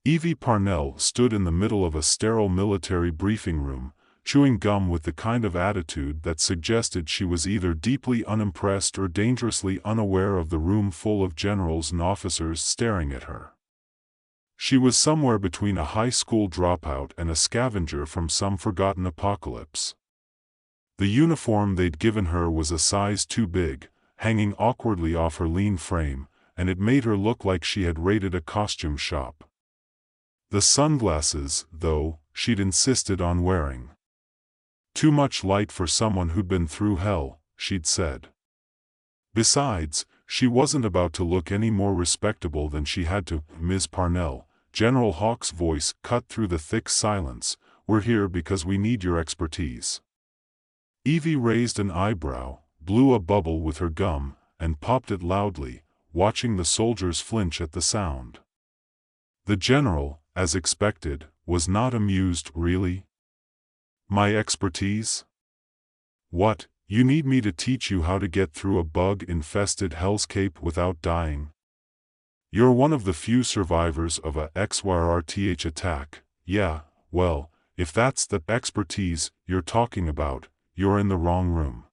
Evie Parnell stood in the middle of a sterile military briefing room, chewing gum with the kind of attitude that suggested she was either deeply unimpressed or dangerously unaware of the room full of generals and officers staring at her. She was somewhere between a high school dropout and a scavenger from some forgotten apocalypse. The uniform they'd given her was a size too big, hanging awkwardly off her lean frame, and it made her look like she had raided a costume shop. The sunglasses, though, she'd insisted on wearing. Too much light for someone who'd been through hell, she'd said. Besides, she wasn't about to look any more respectable than she had to. Ms. Parnell, General Hawk's voice cut through the thick silence, "We're here because we need your expertise." Evie raised an eyebrow, blew a bubble with her gum, and popped it loudly, watching the soldiers flinch at the sound. The general, as expected, was not amused. "Really? My expertise? What, you need me to teach you how to get through a bug-infested hellscape without dying? You're one of the few survivors of a XYRTH attack. Yeah, well, if that's the expertise you're talking about, you're in the wrong room."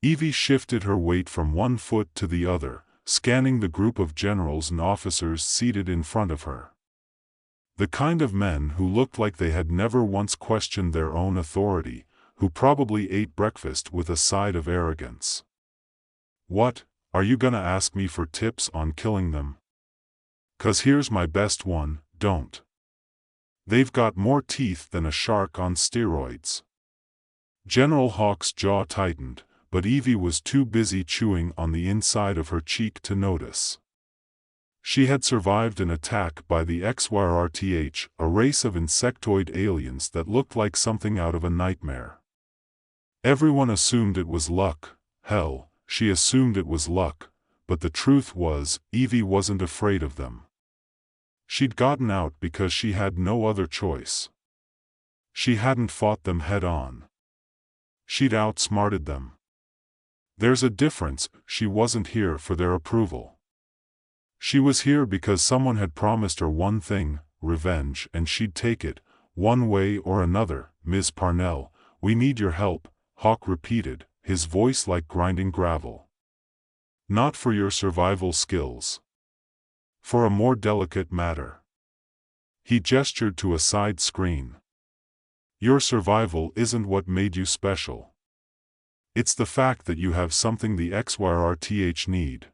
Evie shifted her weight from one foot to the other, scanning the group of generals and officers seated in front of her. The kind of men who looked like they had never once questioned their own authority, who probably ate breakfast with a side of arrogance. "What, are you gonna ask me for tips on killing them? 'Cause here's my best one: don't. They've got more teeth than a shark on steroids." General Hawk's jaw tightened, but Evie was too busy chewing on the inside of her cheek to notice. She had survived an attack by the XYRTH, a race of insectoid aliens that looked like something out of a nightmare. Everyone assumed it was luck. Hell, she assumed it was luck, but the truth was, Evie wasn't afraid of them. She'd gotten out because she had no other choice. She hadn't fought them head-on. She'd outsmarted them. There's a difference. She wasn't here for their approval. She was here because someone had promised her one thing: revenge, and she'd take it, one way or another. "Ms. Parnell, we need your help," Hawk repeated, his voice like grinding gravel. "Not for your survival skills. For a more delicate matter." He gestured to a side screen. "Your survival isn't what made you special. It's the fact that you have something the XYRTH need."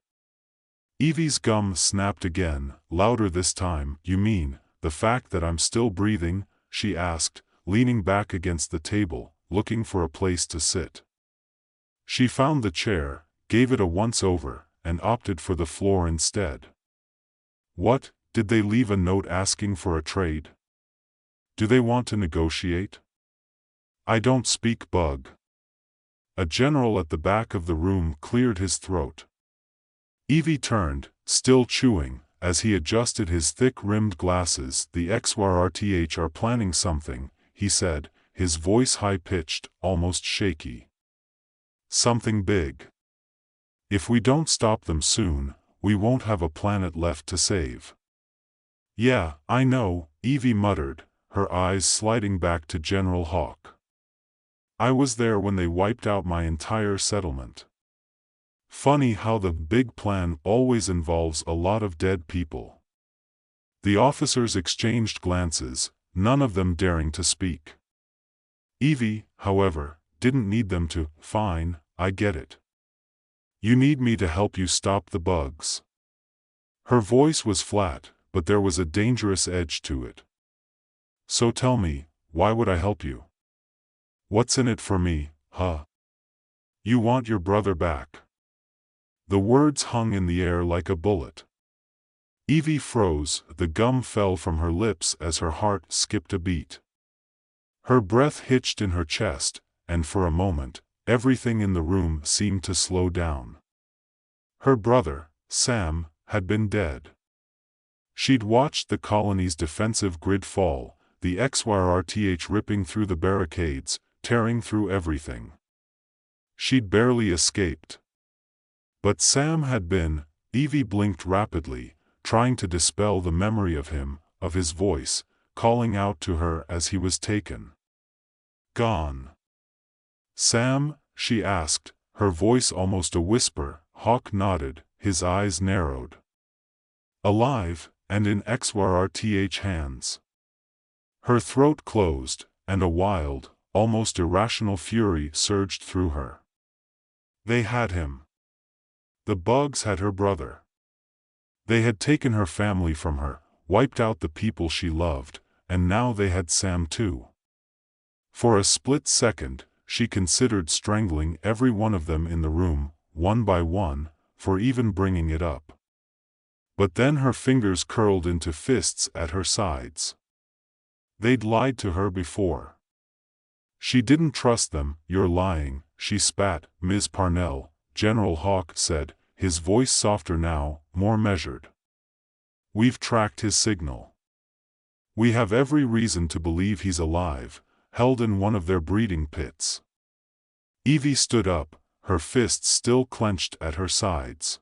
Evie's gum snapped again, louder this time. "You mean, the fact that I'm still breathing?" she asked, leaning back against the table, looking for a place to sit. She found the chair, gave it a once-over, and opted for the floor instead. "What, did they leave a note asking for a trade? Do they want to negotiate?" "I don't speak bug." A general at the back of the room cleared his throat. Evie turned, still chewing, as he adjusted his thick-rimmed glasses. "The XYRTH are planning something," he said, his voice high-pitched, almost shaky. "Something big. If we don't stop them soon, we won't have a planet left to save." "Yeah, I know," Evie muttered, her eyes sliding back to General Hawk. "I was there when they wiped out my entire settlement. Funny how the big plan always involves a lot of dead people." The officers exchanged glances, none of them daring to speak. Evie, however, didn't need them to. "Fine, I get it. You need me to help you stop the bugs." Her voice was flat, but there was a dangerous edge to it. "So tell me, why would I help you? What's in it for me, huh? You want your brother back?" The words hung in the air like a bullet. Evie froze, the gum fell from her lips as her heart skipped a beat. Her breath hitched in her chest, and for a moment, everything in the room seemed to slow down. Her brother, Sam, had been dead. She'd watched the colony's defensive grid fall, the XYRTH ripping through the barricades, tearing through everything. She'd barely escaped. But Sam had been. Evie blinked rapidly, trying to dispel the memory of him, of his voice, calling out to her as he was taken. "Gone." "Sam?" she asked, her voice almost a whisper. Hawk nodded, his eyes narrowed. "Alive, and in XYRTH hands." Her throat closed, and a wild, almost irrational fury surged through her. They had him. The bugs had her brother. They had taken her family from her, wiped out the people she loved, and now they had Sam too. For a split second, she considered strangling every one of them in the room, one by one, for even bringing it up. But then her fingers curled into fists at her sides. They'd lied to her before. She didn't trust them. "You're lying," she spat. "Ms. Parnell," General Hawk said, his voice softer now, more measured. "We've tracked his signal. We have every reason to believe he's alive, held in one of their breeding pits." Evie stood up, her fists still clenched at her sides.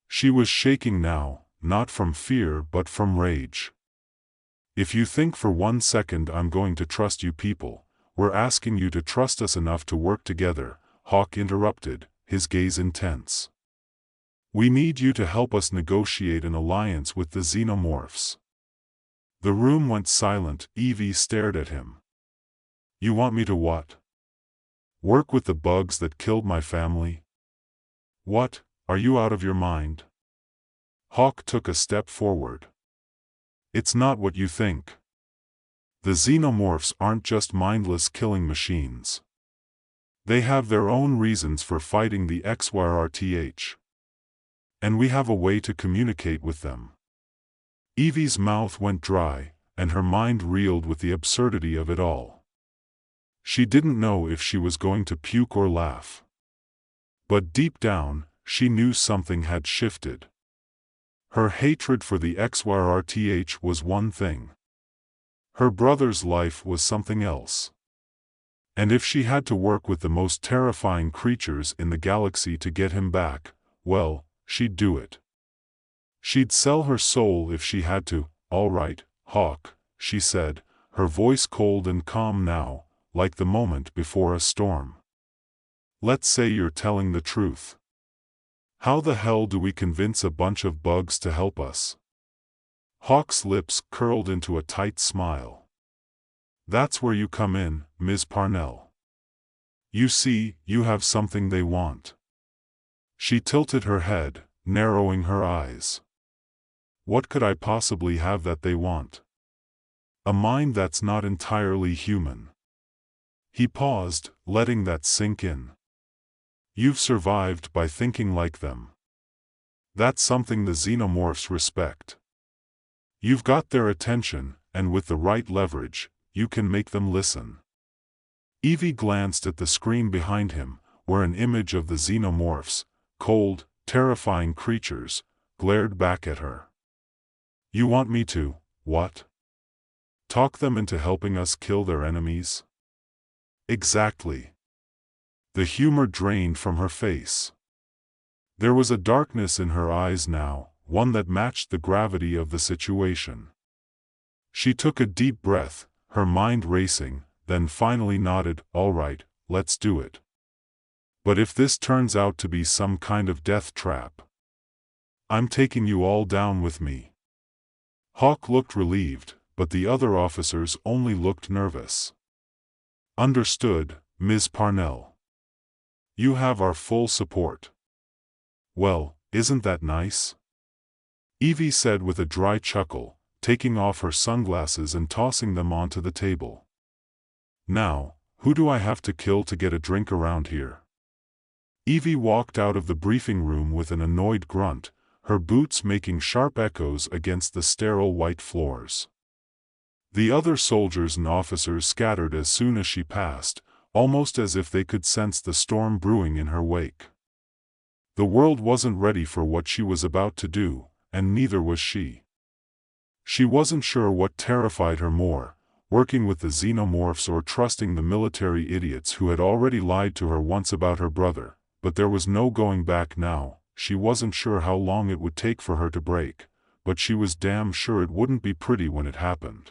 She was shaking now, not from fear but from rage. "If you think for 1 second I'm going to trust you people, we're asking you to trust us enough to work together," Hawk interrupted, his gaze intense. "We need you to help us negotiate an alliance with the xenomorphs." The room went silent. Evie stared at him. "You want me to what? Work with the bugs that killed my family? What, are you out of your mind?" Hawk took a step forward. "It's not what you think. The xenomorphs aren't just mindless killing machines. They have their own reasons for fighting the XYRTH. And we have a way to communicate with them." Evie's mouth went dry, and her mind reeled with the absurdity of it all. She didn't know if she was going to puke or laugh. But deep down, she knew something had shifted. Her hatred for the XYRTH was one thing. Her brother's life was something else. And if she had to work with the most terrifying creatures in the galaxy to get him back, well, she'd do it. She'd sell her soul if she had to. "All right, Hawk," she said, her voice cold and calm now, like the moment before a storm. "Let's say you're telling the truth. How the hell do we convince a bunch of bugs to help us?" Hawk's lips curled into a tight smile. "That's where you come in, Ms. Parnell. You see, you have something they want." She tilted her head, narrowing her eyes. "What could I possibly have that they want? A mind that's not entirely human." He paused, letting that sink in. "You've survived by thinking like them. That's something the xenomorphs respect. You've got their attention, and with the right leverage, you can make them listen." Evie glanced at the screen behind him, where an image of the xenomorphs, cold, terrifying creatures, glared back at her. "You want me to, what? Talk them into helping us kill their enemies?" "Exactly." The humor drained from her face. There was a darkness in her eyes now, one that matched the gravity of the situation. She took a deep breath, her mind racing, then finally nodded. "All right, let's do it. But if this turns out to be some kind of death trap, I'm taking you all down with me." Hawk looked relieved, but the other officers only looked nervous. "Understood, Ms. Parnell. You have our full support." "Well, isn't that nice?" Evie said with a dry chuckle, taking off her sunglasses and tossing them onto the table. "Now, who do I have to kill to get a drink around here?" Evie walked out of the briefing room with an annoyed grunt, her boots making sharp echoes against the sterile white floors. The other soldiers and officers scattered as soon as she passed, almost as if they could sense the storm brewing in her wake. The world wasn't ready for what she was about to do, and neither was she. She wasn't sure what terrified her more, working with the xenomorphs or trusting the military idiots who had already lied to her once about her brother, but there was no going back now. She wasn't sure how long it would take for her to break, but she was damn sure it wouldn't be pretty when it happened.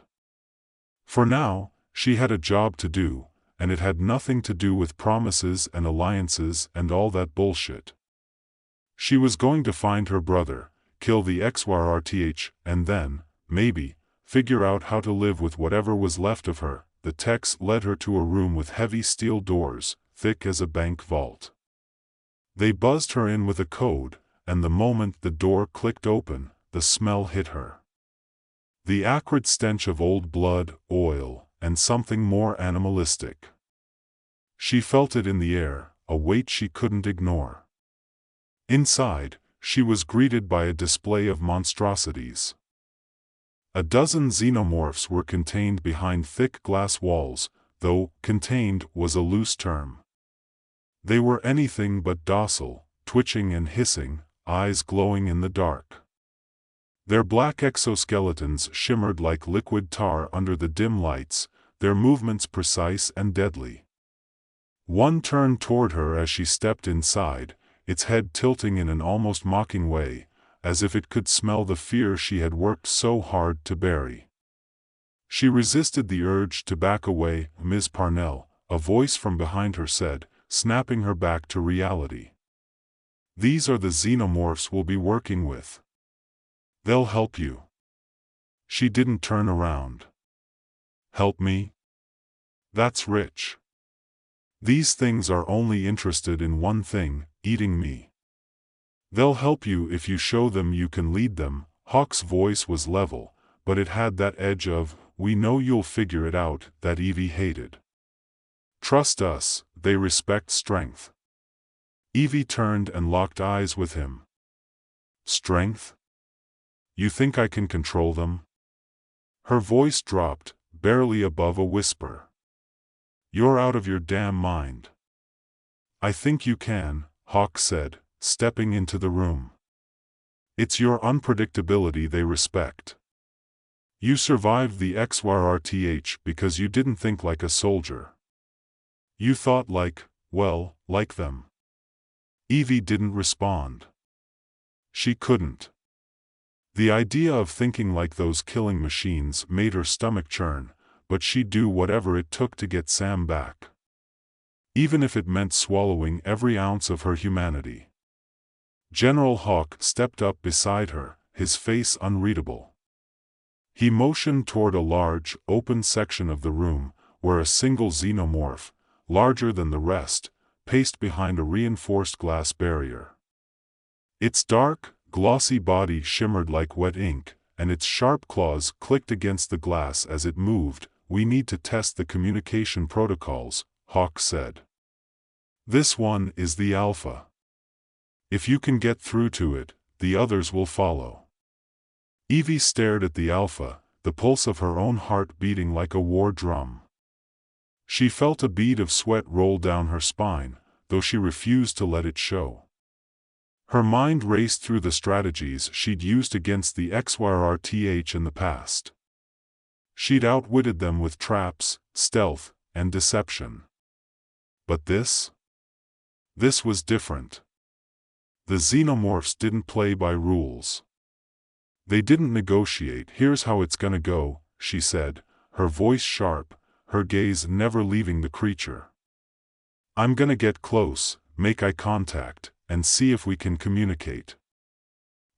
For now, she had a job to do, and it had nothing to do with promises and alliances and all that bullshit. She was going to find her brother, kill the XYRTH, and then, maybe, figure out how to live with whatever was left of her. The text led her to a room with heavy steel doors, thick as a bank vault. They buzzed her in with a code, and the moment the door clicked open, the smell hit her. The acrid stench of old blood, oil, and something more animalistic. She felt it in the air, a weight she couldn't ignore. Inside, she was greeted by a display of monstrosities. A dozen xenomorphs were contained behind thick glass walls, though "contained" was a loose term. They were anything but docile, twitching and hissing, eyes glowing in the dark. Their black exoskeletons shimmered like liquid tar under the dim lights, their movements precise and deadly. One turned toward her as she stepped inside, its head tilting in an almost mocking way, as if it could smell the fear she had worked so hard to bury. She resisted the urge to back away. "Ms. Parnell," a voice from behind her said, snapping her back to reality. "These are the xenomorphs we'll be working with. They'll help you." She didn't turn around. "Help me? That's rich. These things are only interested in one thing, eating me. They'll help you if you show them you can lead them." Hawk's voice was level, but it had that edge of, "We know you'll figure it out," that Evie hated. "Trust us, they respect strength." Evie turned and locked eyes with him. "Strength? You think I can control them?" Her voice dropped, barely above a whisper. "You're out of your damn mind." "I think you can," Hawk said, stepping into the room. "It's your unpredictability they respect. You survived the XYRTH because you didn't think like a soldier. You thought like them." Evie didn't respond. She couldn't. The idea of thinking like those killing machines made her stomach churn, but she'd do whatever it took to get Sam back. Even if it meant swallowing every ounce of her humanity. General Hawk stepped up beside her, his face unreadable. He motioned toward a large, open section of the room, where a single xenomorph, larger than the rest, paced behind a reinforced glass barrier. Its dark, glossy body shimmered like wet ink, and its sharp claws clicked against the glass as it moved. "We need to test the communication protocols," Hawk said. "This one is the Alpha. If you can get through to it, the others will follow." Evie stared at the Alpha, the pulse of her own heart beating like a war drum. She felt a bead of sweat roll down her spine, though she refused to let it show. Her mind raced through the strategies she'd used against the XYRTH in the past. She'd outwitted them with traps, stealth, and deception. But this was different. The xenomorphs didn't play by rules. They didn't negotiate. "Here's how it's gonna go," she said, her voice sharp, her gaze never leaving the creature. "I'm gonna get close, make eye contact, and see if we can communicate.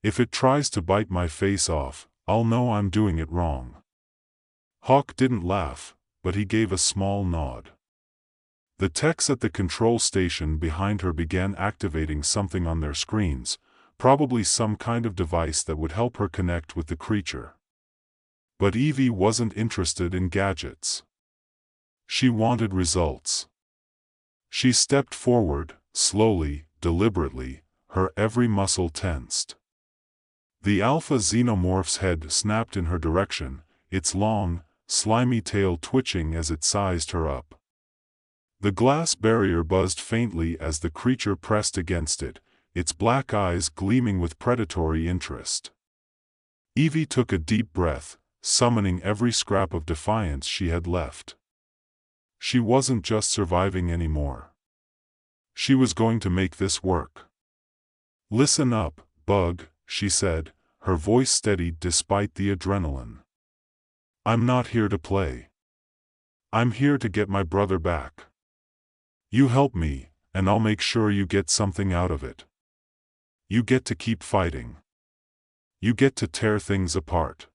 If it tries to bite my face off, I'll know I'm doing it wrong." Hawk didn't laugh, but he gave a small nod. The techs at the control station behind her began activating something on their screens, probably some kind of device that would help her connect with the creature. But Evie wasn't interested in gadgets. She wanted results. She stepped forward, slowly, deliberately, her every muscle tensed. The Alpha Xenomorph's head snapped in her direction, its long, slimy tail twitching as it sized her up. The glass barrier buzzed faintly as the creature pressed against it, its black eyes gleaming with predatory interest. Evie took a deep breath, summoning every scrap of defiance she had left. She wasn't just surviving anymore. She was going to make this work. "Listen up, Bug," she said, her voice steady despite the adrenaline. I'm not here to play. I'm here to get my brother back. You help me, and I'll make sure you get something out of it. You get to keep fighting. You get to tear things apart.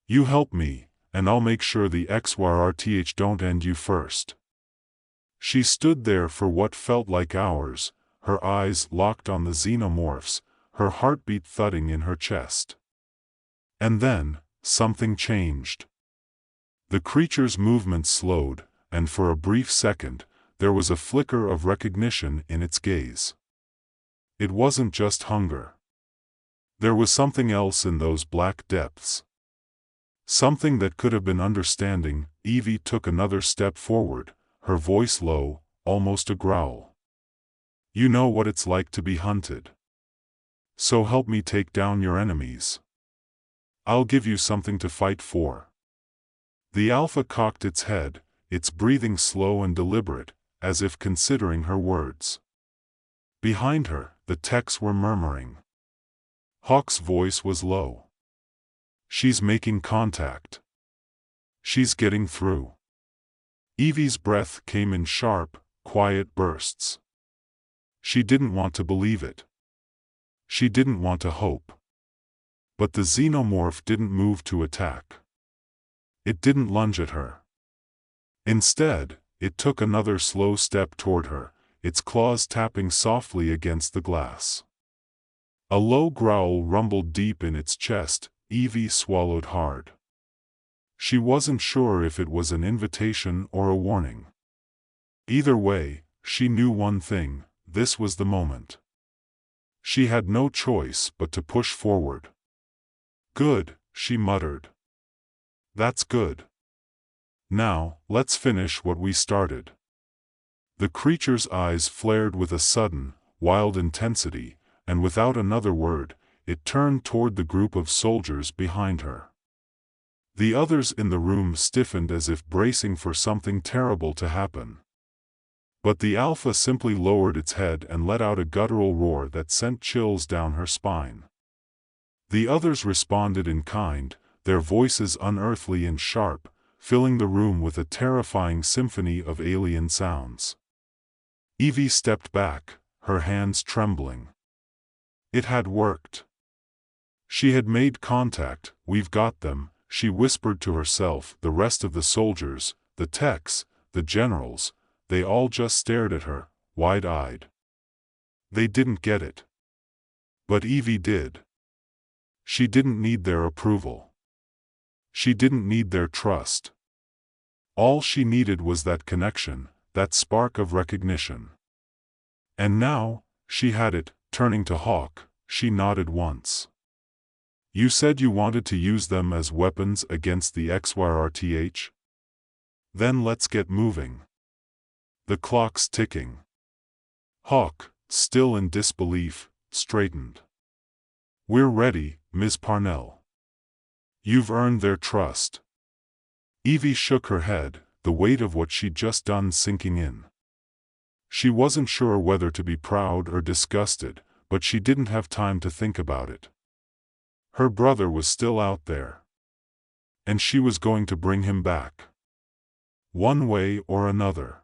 You help me, and I'll make sure the XYRTH don't end you first. She stood there for what felt like hours, her eyes locked on the xenomorphs, her heartbeat thudding in her chest. And then, something changed. The creature's movement slowed, and for a brief second, there was a flicker of recognition in its gaze. It wasn't just hunger. There was something else in those black depths. Something that could have been understanding. Evie took another step forward, her voice low, almost a growl. You know what it's like to be hunted. So help me take down your enemies. I'll give you something to fight for. The Alpha cocked its head, its breathing slow and deliberate, as if considering her words. Behind her, the techs were murmuring. Hawk's voice was low. She's making contact. She's getting through. Evie's breath came in sharp, quiet bursts. She didn't want to believe it. She didn't want to hope. But the xenomorph didn't move to attack. It didn't lunge at her. Instead, it took another slow step toward her, its claws tapping softly against the glass. A low growl rumbled deep in its chest. Evie swallowed hard. She wasn't sure if it was an invitation or a warning. Either way, she knew one thing: this was the moment. She had no choice but to push forward. Good, she muttered. That's good. Now, let's finish what we started. The creature's eyes flared with a sudden, wild intensity, and without another word, it turned toward the group of soldiers behind her. The others in the room stiffened as if bracing for something terrible to happen. But the Alpha simply lowered its head and let out a guttural roar that sent chills down her spine. The others responded in kind, their voices unearthly and sharp, filling the room with a terrifying symphony of alien sounds. Evie stepped back, her hands trembling. It had worked. She had made contact. We've got them, she whispered to herself. The rest of the soldiers, the techs, the generals, they all just stared at her, wide-eyed. They didn't get it. But Evie did. She didn't need their approval. She didn't need their trust. All she needed was that connection, that spark of recognition. And now, she had it. Turning to Hawk, she nodded once. You said you wanted to use them as weapons against the XYRTH? Then let's get moving. The clock's ticking. Hawk, still in disbelief, straightened. We're ready, Ms. Parnell. You've earned their trust. Evie shook her head, the weight of what she'd just done sinking in. She wasn't sure whether to be proud or disgusted, but she didn't have time to think about it. Her brother was still out there. And she was going to bring him back. One way or another.